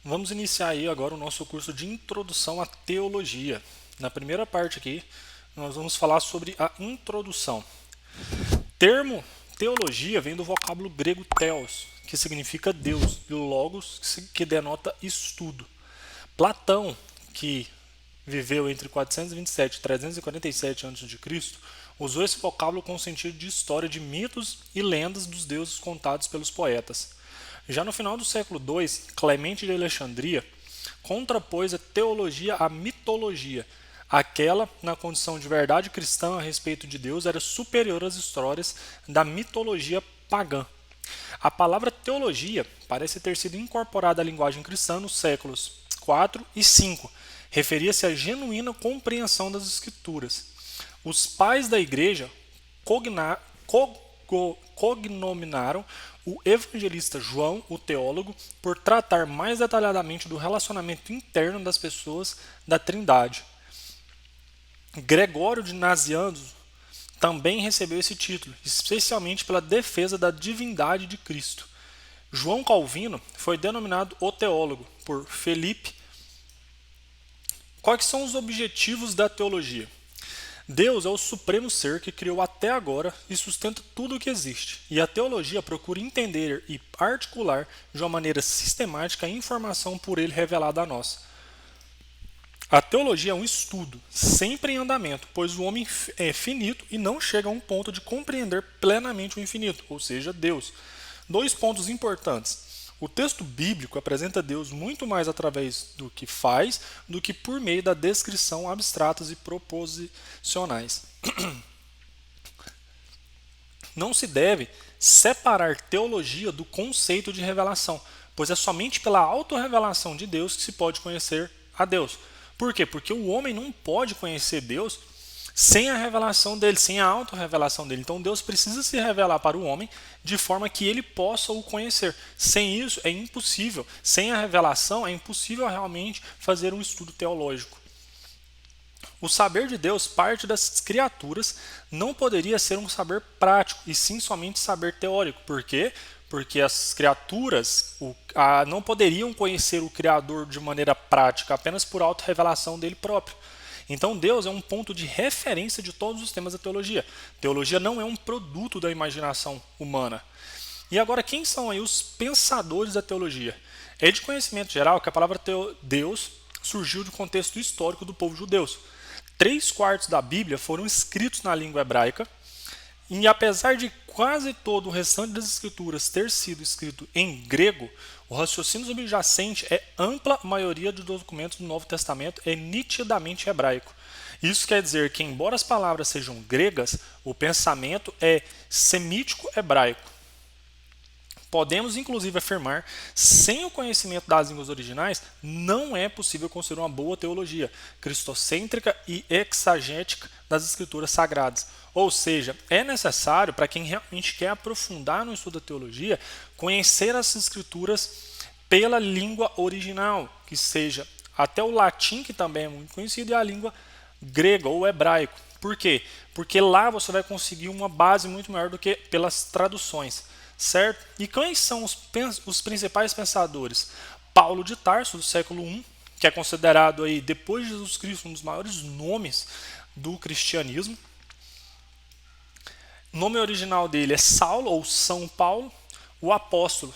Vamos iniciar aí agora o nosso curso de Introdução à Teologia. Na primeira parte aqui, nós vamos falar sobre a introdução. Termo teologia vem do vocábulo grego theos, que significa Deus, e logos, que denota estudo. Platão, que viveu entre 427 e 347 a.C., usou esse vocábulo com o sentido de história de mitos e lendas dos deuses contados pelos poetas. Já no final do século II, Clemente de Alexandria contrapôs a teologia à mitologia. Aquela, na condição de verdade cristã a respeito de Deus, era superior às histórias da mitologia pagã. A palavra teologia parece ter sido incorporada à linguagem cristã nos séculos IV e V. Referia-se à genuína compreensão das Escrituras. Os pais da igreja cognominaram o evangelista João, o teólogo, por tratar mais detalhadamente do relacionamento interno das pessoas da Trindade. Gregório de Nazianzo também recebeu esse título, especialmente pela defesa da divindade de Cristo. João Calvino foi denominado o teólogo por Felipe. Quais são os objetivos da teologia? Deus é o supremo ser que criou até agora e sustenta tudo o que existe. E a teologia procura entender e articular de uma maneira sistemática a informação por ele revelada a nós. A teologia é um estudo, sempre em andamento, pois o homem é finito e não chega a um ponto de compreender plenamente o infinito, ou seja, Deus. Dois pontos importantes. O texto bíblico apresenta Deus muito mais através do que faz do que por meio da descrição abstratas e proposicionais. Não se deve separar teologia do conceito de revelação, pois é somente pela autorrevelação de Deus que se pode conhecer a Deus. Por quê? Porque o homem não pode conhecer Deus sem a revelação dele, sem a autorrevelação dele. Então Deus precisa se revelar para o homem de forma que ele possa o conhecer. Sem isso é impossível. Sem a revelação é impossível realmente fazer um estudo teológico. O saber de Deus parte das criaturas, não poderia ser um saber prático, e sim somente saber teórico. Por quê? Porque as criaturas não poderiam conhecer o Criador de maneira prática, apenas por autorrevelação dele próprio. Então Deus é um ponto de referência de todos os temas da teologia. Teologia não é um produto da imaginação humana. E agora, quem são aí os pensadores da teologia? É de conhecimento geral que a palavra Deus surgiu do contexto histórico do povo judeu. 3/4 da Bíblia foram escritos na língua hebraica, e apesar de quase todo o restante das escrituras ter sido escrito em grego, o raciocínio subjacente é ampla maioria dos documentos do Novo Testamento é nitidamente hebraico. Isso quer dizer que, embora as palavras sejam gregas, o pensamento é semítico hebraico. Podemos, inclusive, afirmar, sem o conhecimento das línguas originais, não é possível construir uma boa teologia cristocêntrica e exegética das escrituras sagradas. Ou seja, é necessário, para quem realmente quer aprofundar no estudo da teologia, conhecer as escrituras pela língua original, que seja até o latim, que também é muito conhecido, e a língua grega ou hebraico. Por quê? Porque lá você vai conseguir uma base muito maior do que pelas traduções. Certo? E quem são os principais pensadores? Paulo de Tarso, do século I, que é considerado aí, depois de Jesus Cristo, um dos maiores nomes do cristianismo. O nome original dele é Saulo, ou São Paulo. O apóstolo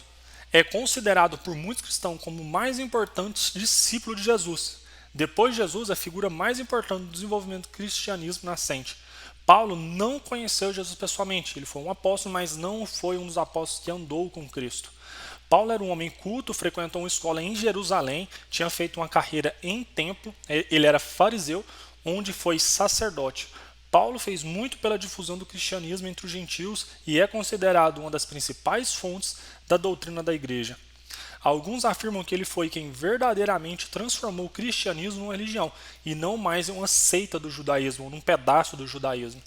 é considerado por muitos cristãos como o mais importante discípulo de Jesus. Depois de Jesus, a figura mais importante do desenvolvimento do cristianismo nascente. Paulo não conheceu Jesus pessoalmente, ele foi um apóstolo, mas não foi um dos apóstolos que andou com Cristo. Paulo era um homem culto, frequentou uma escola em Jerusalém, tinha feito uma carreira em templo, ele era fariseu, onde foi sacerdote. Paulo fez muito pela difusão do cristianismo entre os gentios e é considerado uma das principais fontes da doutrina da igreja. Alguns afirmam que ele foi quem verdadeiramente transformou o cristianismo numa religião e não mais em uma seita do judaísmo, ou num pedaço do judaísmo.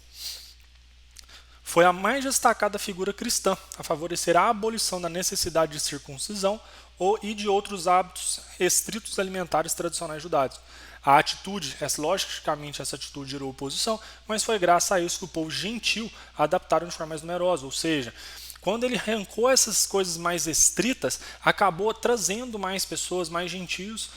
Foi a mais destacada figura cristã a favorecer a abolição da necessidade de circuncisão e de outros hábitos restritos alimentares tradicionais judaicos. A atitude, logicamente essa atitude gerou oposição, mas foi graças a isso que o povo gentil adaptaram de forma mais numerosa, ou seja, Quando ele arrancou essas coisas mais estritas, acabou trazendo mais pessoas, mais gentios,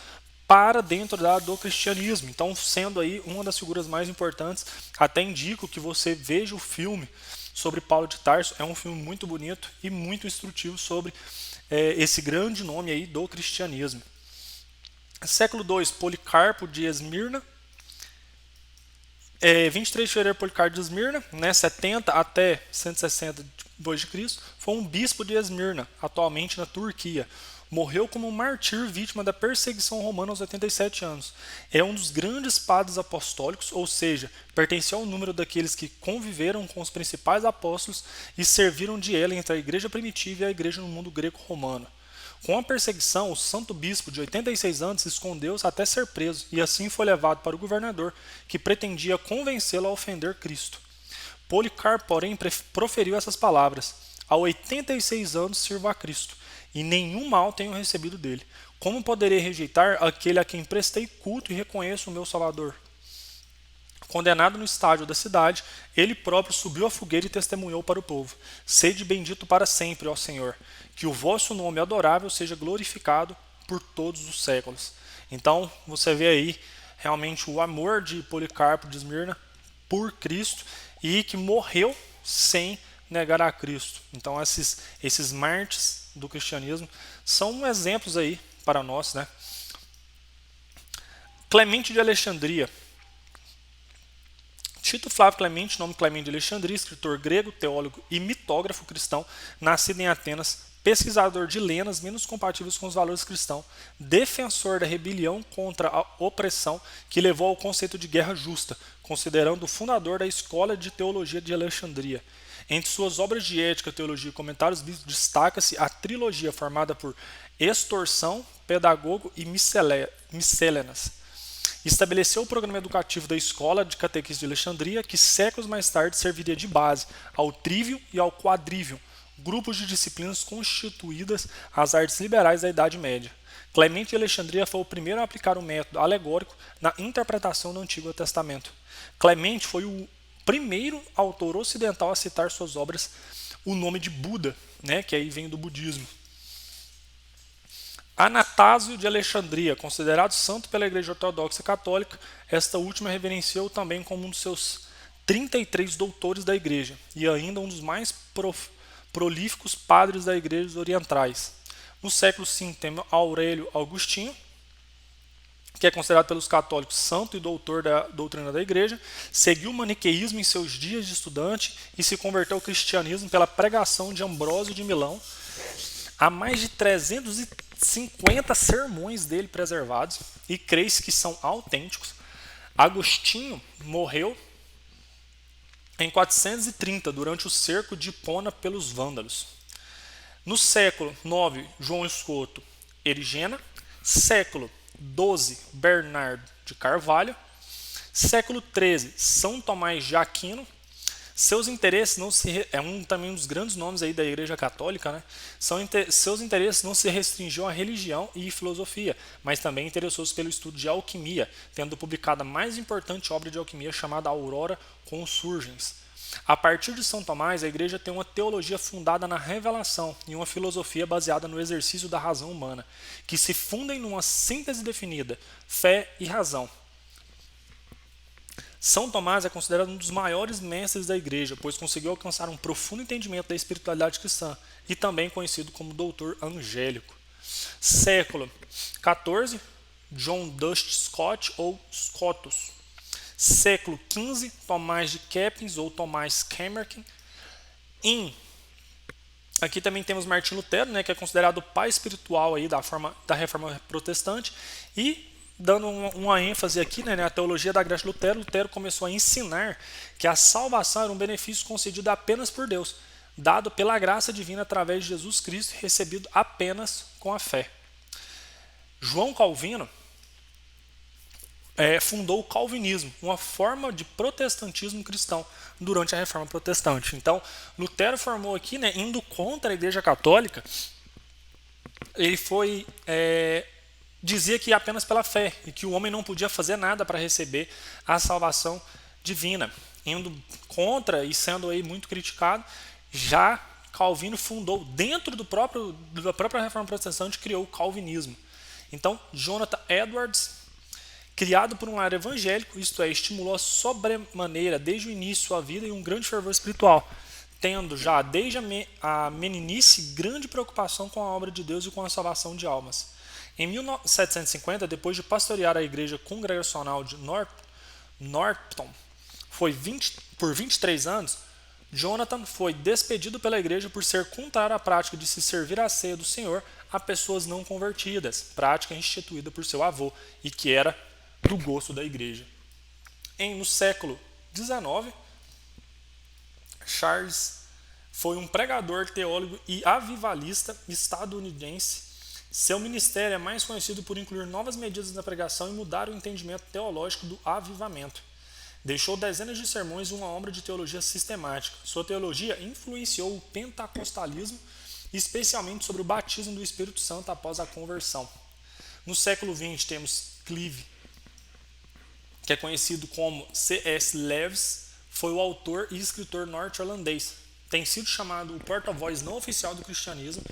para dentro do cristianismo. Então, sendo aí uma das figuras mais importantes, até indico que você veja o filme sobre Paulo de Tarso. É um filme muito bonito e muito instrutivo sobre esse grande nome aí do cristianismo. Século II, Policarpo de Esmirna. 23 de fevereiro, Policarpo de Esmirna, 70 até 160 d.C., foi um bispo de Esmirna, atualmente na Turquia. Morreu como um mártir vítima da perseguição romana aos 87 anos. É um dos grandes padres apostólicos, ou seja, pertenceu ao número daqueles que conviveram com os principais apóstolos e serviram de ela entre a igreja primitiva e a igreja no mundo greco-romano. Com a perseguição, o santo bispo de 86 anos escondeu-se até ser preso e assim foi levado para o governador, que pretendia convencê-lo a ofender Cristo. Policarpo, porém, proferiu essas palavras: há 86 anos sirvo a Cristo, e nenhum mal tenho recebido dele. Como poderei rejeitar aquele a quem prestei culto e reconheço o meu Salvador? Condenado no estádio da cidade, ele próprio subiu à fogueira e testemunhou para o povo: sede bendito para sempre, ó Senhor, que o vosso nome adorável seja glorificado por todos os séculos. Então, você vê aí realmente o amor de Policarpo de Esmirna por Cristo e que morreu sem negar a Cristo. Então, esses mártires do cristianismo são exemplos aí para nós, né? Clemente de Alexandria. Tito Flávio Clemente, nome Clemente de Alexandria, escritor grego, teólogo e mitógrafo cristão, nascido em Atenas, pesquisador de lenas menos compatíveis com os valores cristãos, defensor da rebelião contra a opressão que levou ao conceito de guerra justa, considerando o fundador da Escola de Teologia de Alexandria. Entre suas obras de ética, teologia e comentários bíblicos destaca-se a trilogia formada por Extorsão, Pedagogo e Miscelenas. Estabeleceu o programa educativo da Escola de Catequismo de Alexandria, que séculos mais tarde serviria de base ao Trivium e ao Quadrivium, grupos de disciplinas constituídas às artes liberais da Idade Média. Clemente de Alexandria foi o primeiro a aplicar o método alegórico na interpretação do Antigo Testamento. Clemente foi o primeiro autor ocidental a citar suas obras o nome de Buda, né, que aí vem do budismo. Anastásio de Alexandria, considerado santo pela Igreja Ortodoxa Católica, esta última reverenciou também como um dos seus 33 doutores da Igreja e ainda um dos mais prolíficos padres da Igreja Orientais. No século V temos Aurélio Agostinho, que é considerado pelos católicos santo e doutor da doutrina da Igreja, seguiu o maniqueísmo em seus dias de estudante e se converteu ao cristianismo pela pregação de Ambrósio de Milão. Há mais de 350 sermões dele preservados e crê-se que são autênticos. Agostinho morreu em 430, durante o cerco de Hipona pelos vândalos. No século IX, João Escoto Erigena. Século XII, Bernardo de Carvalho. Século XIII, São Tomás de Aquino. Seus interesses não se também um dos grandes nomes aí da Igreja Católica, né? Seus interesses não se restringiam à religião e filosofia, mas também interessou-se pelo estudo de alquimia, tendo publicado a mais importante obra de alquimia chamada Aurora Consurgens. A partir de São Tomás, a Igreja tem uma teologia fundada na revelação e uma filosofia baseada no exercício da razão humana, que se fundem numa síntese definida, fé e razão. São Tomás é considerado um dos maiores mestres da Igreja, pois conseguiu alcançar um profundo entendimento da espiritualidade cristã e também conhecido como doutor angélico. Século XIV, John Dust Scott ou Scotus. Século XV, Tomás de Kempis ou Tomás Kemmerken. Aqui também temos Martim Lutero, né, que é considerado o pai espiritual aí da Reforma Protestante, e dando uma ênfase aqui, né, na teologia da graça de Lutero, Lutero começou a ensinar que a salvação era um benefício concedido apenas por Deus, dado pela graça divina através de Jesus Cristo, recebido apenas com a fé. João Calvino fundou o calvinismo, uma forma de protestantismo cristão durante a Reforma Protestante. Então, Lutero formou aqui, né, indo contra a Igreja Católica, ele foi dizia que apenas pela fé e que o homem não podia fazer nada para receber a salvação divina, indo contra e sendo aí muito criticado. Já Calvino fundou, dentro da própria Reforma Protestante, criou o calvinismo. Então, Jonathan Edwards, criado por um lar evangélico, isto é, estimulou a sobremaneira desde o início sua vida e um grande fervor espiritual, tendo já desde a meninice grande preocupação com a obra de Deus e com a salvação de almas. Em 1750, depois de pastorear a igreja congregacional de Northampton por 23 anos, Jonathan foi despedido pela igreja por ser contrário à prática de se servir a ceia do Senhor a pessoas não convertidas, prática instituída por seu avô e que era do gosto da igreja. No século XIX, Charles foi um pregador, teólogo e avivalista estadunidense. Seu ministério é mais conhecido por incluir novas medidas na pregação e mudar o entendimento teológico do avivamento. Deixou dezenas de sermões e uma obra de teologia sistemática. Sua teologia influenciou o pentecostalismo, especialmente sobre o batismo do Espírito Santo após a conversão. No século XX temos Clive, que é conhecido como C.S. Lewis, foi o autor e escritor norte-irlandês. Tem sido chamado o porta-voz não oficial do cristianismo,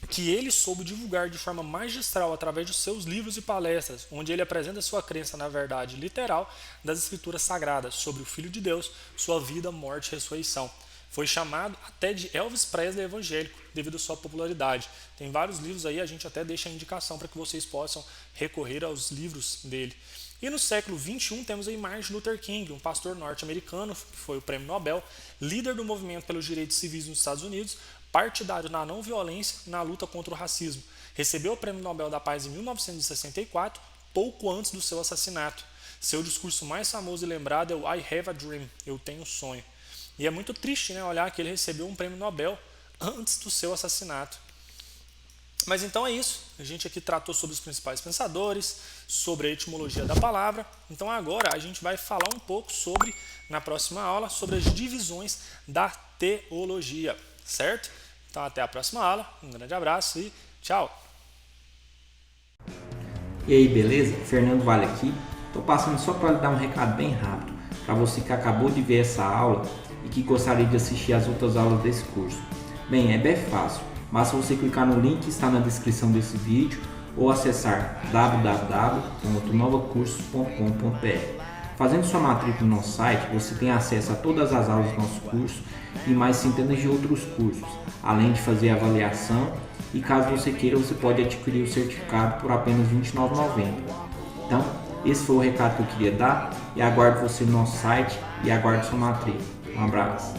que ele soube divulgar de forma magistral através de seus livros e palestras, onde ele apresenta sua crença na verdade literal das Escrituras Sagradas sobre o Filho de Deus, sua vida, morte e ressurreição. Foi chamado até de Elvis Presley evangélico, devido à sua popularidade. Tem vários livros aí, a gente até deixa a indicação para que vocês possam recorrer aos livros dele. E no século XXI temos aí Martin Luther King, um pastor norte-americano, que foi o prêmio Nobel, líder do movimento pelos direitos civis nos Estados Unidos, partidário na não violência na luta contra o racismo. Recebeu o prêmio Nobel da Paz em 1964, pouco antes do seu assassinato. Seu discurso mais famoso e lembrado é o I Have a Dream, eu tenho um sonho. E é muito triste, né, olhar que ele recebeu um prêmio Nobel antes do seu assassinato. Mas então é isso, a gente aqui tratou sobre os principais pensadores, sobre a etimologia da palavra. Então agora a gente vai falar um pouco sobre, na próxima aula, sobre as divisões da teologia, certo? Então até a próxima aula, um grande abraço e tchau! E aí, beleza? Fernando Vale aqui. Estou passando só para lhe dar um recado bem rápido, para você que acabou de ver essa aula e que gostaria de assistir as outras aulas desse curso. Bem, é bem fácil. Basta você clicar no link que está na descrição desse vídeo ou acessar www.novacursos.com.br. Fazendo sua matrícula no nosso site, você tem acesso a todas as aulas do nosso curso e mais centenas de outros cursos, além de fazer avaliação e caso você queira, você pode adquirir o certificado por apenas R$ 29,90. Então, esse foi o recado que eu queria dar e aguardo você no nosso site e aguardo sua matrícula. Um abraço.